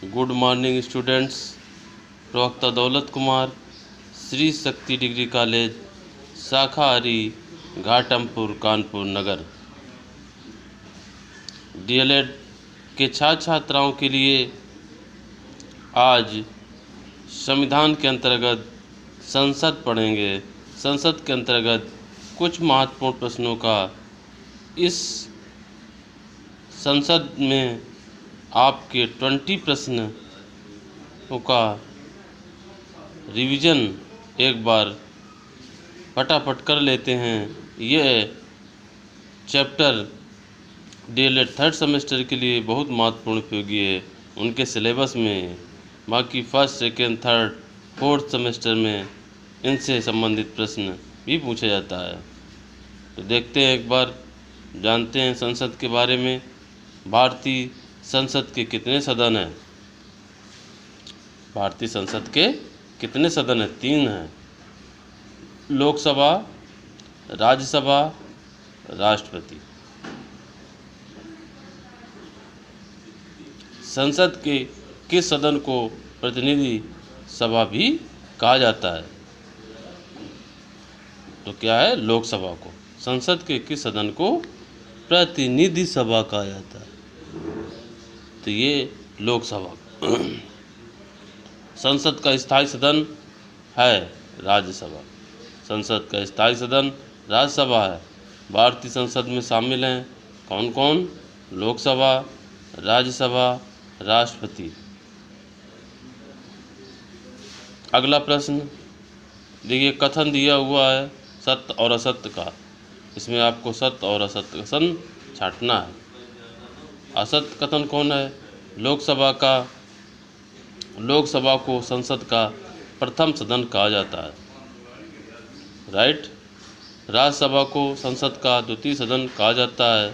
Good morning students. प्रवक्ता दौलत Kumar, Shri Shakti degree college, शाखा हरी, घाटमपुर, कानपुर नगर। डीएलएड के छात्र छात्राओं के लिए आज संविधान के अंतर्गत संसद पढ़ेंगे। संसद के अंतर्गत कुछ महत्वपूर्ण प्रश्नों का इस संसद में आपके 20 प्रश्नों का रिवीजन एक बार फटाफट कर लेते हैं। यह चैप्टर डीएलएड थर्ड सेमेस्टर के लिए बहुत महत्वपूर्ण उपयोगी है। उनके सिलेबस में बाकी first, second, third, fourth semester में इनसे संबंधित प्रश्न भी पूछा जाता है। तो देखते हैं, एक बार जानते हैं संसद के बारे में। भारतीय संसद के कितने सदन हैं? भारतीय संसद के कितने सदन हैं? 3 हैं। लोकसभा, राज्यसभा, राष्ट्रपति। संसद के किस सदन को प्रतिनिधि सभा भी कहा जाता है? तो क्या है? लोकसभा को। संसद के किस सदन को प्रतिनिधि सभा कहा जाता है? तो ये लोकसभा। संसद का स्थायी सदन है राज्यसभा। संसद का स्थायी सदन राज्यसभा है। भारतीय संसद में शामिल हैं कौन कौन? लोकसभा, राज्यसभा, राष्ट्रपति। अगला प्रश्न देखिए, कथन दिया हुआ है सत्य और असत्य का। इसमें आपको सत्य और असत्य कथन छांटना है। असत्य कथन कौन है? लोकसभा को संसद का प्रथम सदन कहा जाता है, राइट। राज्यसभा को संसद का द्वितीय सदन कहा जाता है,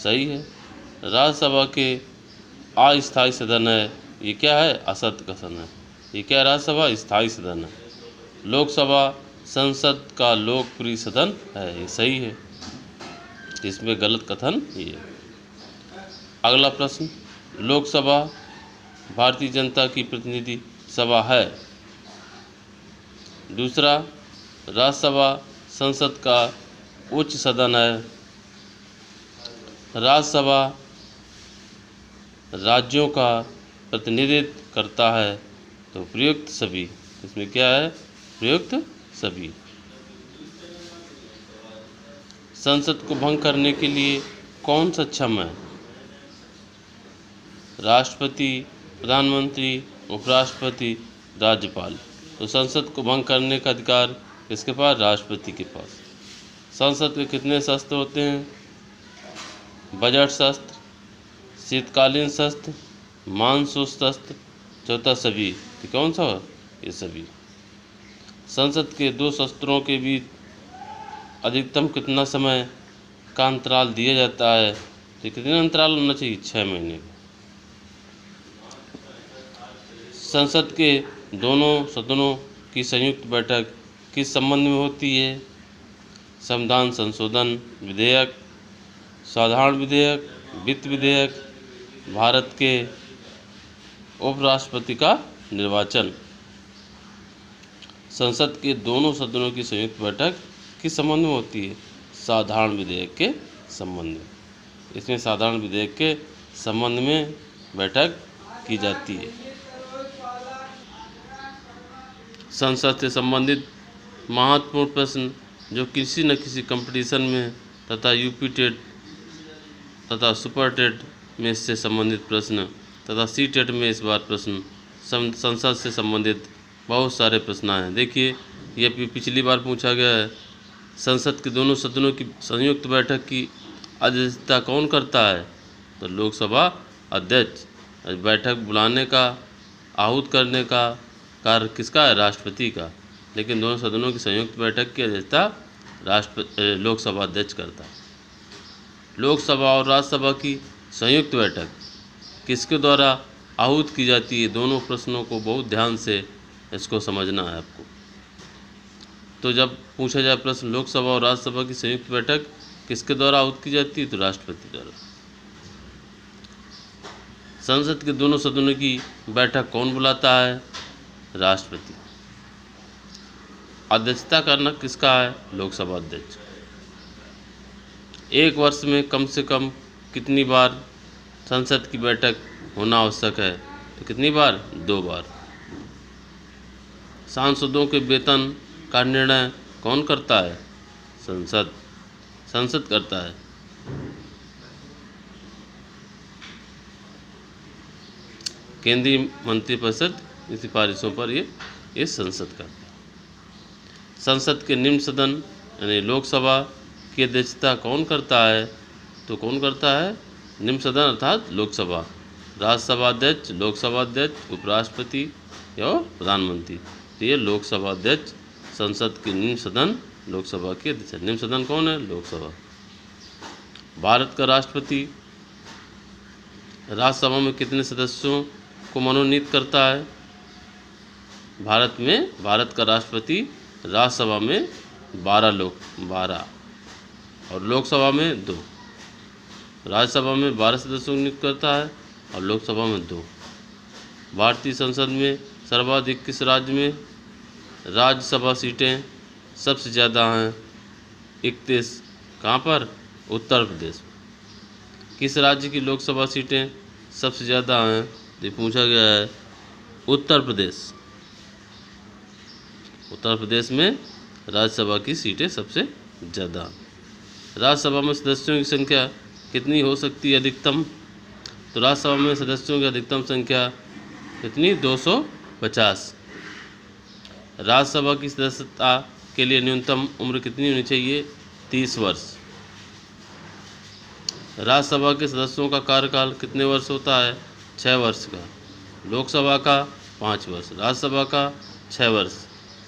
सही है। राज्यसभा के अस्थायी सदन है, ये क्या है? असत्य कथन है। ये क्या है? राज्यसभा स्थायी सदन है। लोकसभा संसद का लोकप्रिय सदन है, ये सही है। इसमें गलत कथन ये है। अगला प्रश्न, लोकसभा भारतीय जनता की प्रतिनिधि सभा है। दूसरा, राज्यसभा संसद का उच्च सदन है। राज्यसभा राज्यों का प्रतिनिधित्व करता है। तो प्रयुक्त सभी, इसमें क्या है? प्रयुक्त सभी। संसद को भंग करने के लिए कौन सक्षम है? राष्ट्रपति, प्रधानमंत्री, उपराष्ट्रपति, राज्यपाल। तो संसद को भंग करने का अधिकार किसके पास? राष्ट्रपति के पास। संसद के कितने शस्त्र होते हैं? बजट शस्त्र, शीतकालीन शस्त्र, मानसून शस्त्र, चौथा सभी। तो कौन सा? ये सभी। संसद के 2 शस्त्रों के बीच अधिकतम कितना समय का अंतराल दिया जाता है? तो कितने अंतराल होना चाहिए? 6 महीने का। संसद के दोनों सदनों की संयुक्त बैठक किस संबंध में होती है? संविधान संशोधन विधेयक, साधारण विधेयक, वित्त विधेयक, भारत के उपराष्ट्रपति का निर्वाचन। संसद के दोनों सदनों की संयुक्त बैठक किस संबंध में होती है? साधारण विधेयक के संबंध में। इसमें साधारण विधेयक के संबंध में बैठक की जाती है। संसद से संबंधित महत्वपूर्ण प्रश्न जो किसी न किसी कंपटीशन में तथा यूपी टेट तथा सुपर टेट में इससे संबंधित प्रश्न तथा सी टेट में इस बार प्रश्न संसद से संबंधित बहुत सारे प्रश्न आए हैं। देखिए, ये पिछली बार पूछा गया है, संसद के दोनों सदनों की संयुक्त बैठक की अध्यक्षता कौन करता है? तो लोकसभा अध्यक्ष। बैठक बुलाने का, आहूत करने का कार्य किसका है? राष्ट्रपति का। लेकिन दोनों सदनों की संयुक्त बैठक की अध्यक्षता लोकसभा अध्यक्ष करता है। लोकसभा और राज्यसभा की संयुक्त बैठक किसके द्वारा आहूत की जाती है? दोनों प्रश्नों को बहुत ध्यान से इसको समझना है आपको। तो जब पूछा जाए प्रश्न लोकसभा और राज्यसभा की संयुक्त बैठक किसके द्वारा आहूत की जाती है? तो राष्ट्रपति द्वारा। संसद के दोनों सदनों की बैठक कौन बुलाता है? राष्ट्रपति। अध्यक्षता करना किसका है? लोकसभा अध्यक्ष। एक वर्ष में कम से कम कितनी बार संसद की बैठक होना आवश्यक है? तो कितनी बार? 2 बार। सांसदों के वेतन का निर्णय कौन करता है? संसद करता है। केंद्रीय मंत्रिपरिषद की सिफारिशों पर ये संसद करता है। संसद के निम्न सदन यानी लोकसभा की अध्यक्षता कौन करता है? तो कौन करता है? निम्न सदन अर्थात लोकसभा। राज्यसभा अध्यक्ष, लोकसभा अध्यक्ष, उपराष्ट्रपति और प्रधानमंत्री। तो ये लोकसभा अध्यक्ष संसद के निम्न सदन लोकसभा के अध्यक्ष। निम्न सदन कौन है? लोकसभा। भारत का राष्ट्रपति राज्यसभा में कितने सदस्यों को मनोनीत करता है? भारत का राष्ट्रपति राज्यसभा में 12 और लोकसभा में 2। राज्यसभा में 12 सदस्यों को नियुक्त करता है और लोकसभा में 2। भारतीय संसद में सर्वाधिक किस राज्य में राज्यसभा सीटें सबसे ज़्यादा हैं? 31। कहाँ पर? उत्तर प्रदेश। किस राज्य की लोकसभा सीटें सबसे ज़्यादा हैं? ये पूछा गया है। उत्तर प्रदेश। उत्तर प्रदेश में राज्यसभा की सीटें सबसे ज़्यादा। राज्यसभा में सदस्यों की संख्या कितनी हो सकती है अधिकतम? तो राज्यसभा में सदस्यों की अधिकतम संख्या कितनी? 250। राज्यसभा की सदस्यता के लिए न्यूनतम उम्र कितनी होनी चाहिए? 30 वर्ष। राज्यसभा के सदस्यों का कार्यकाल कितने वर्ष होता है? 6 वर्ष का। लोकसभा का 5 वर्ष, राज्यसभा का 6 वर्ष।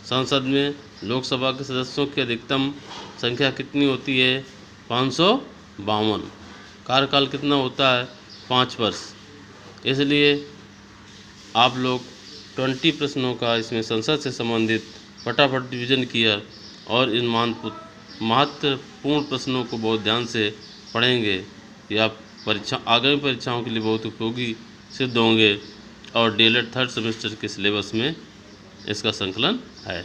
संसद में लोकसभा के सदस्यों की अधिकतम संख्या कितनी होती है? 552। कार्यकाल कितना होता है? 5 वर्ष। इसलिए आप लोग 20 प्रश्नों का इसमें संसद से संबंधित फटाफट रिवीजन किया और इन महत्वपूर्ण प्रश्नों को बहुत ध्यान से पढ़ेंगे। ये आप आगामी परीक्षाओं के लिए बहुत उपयोगी सिद्ध होंगे और DLED 3rd सेमेस्टर के सिलेबस में इसका संकलन है।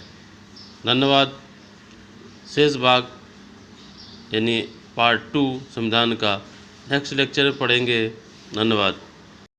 धन्यवाद। शेष भाग यानी पार्ट 2 संविधान का नेक्स्ट लेक्चर में पढ़ेंगे। धन्यवाद।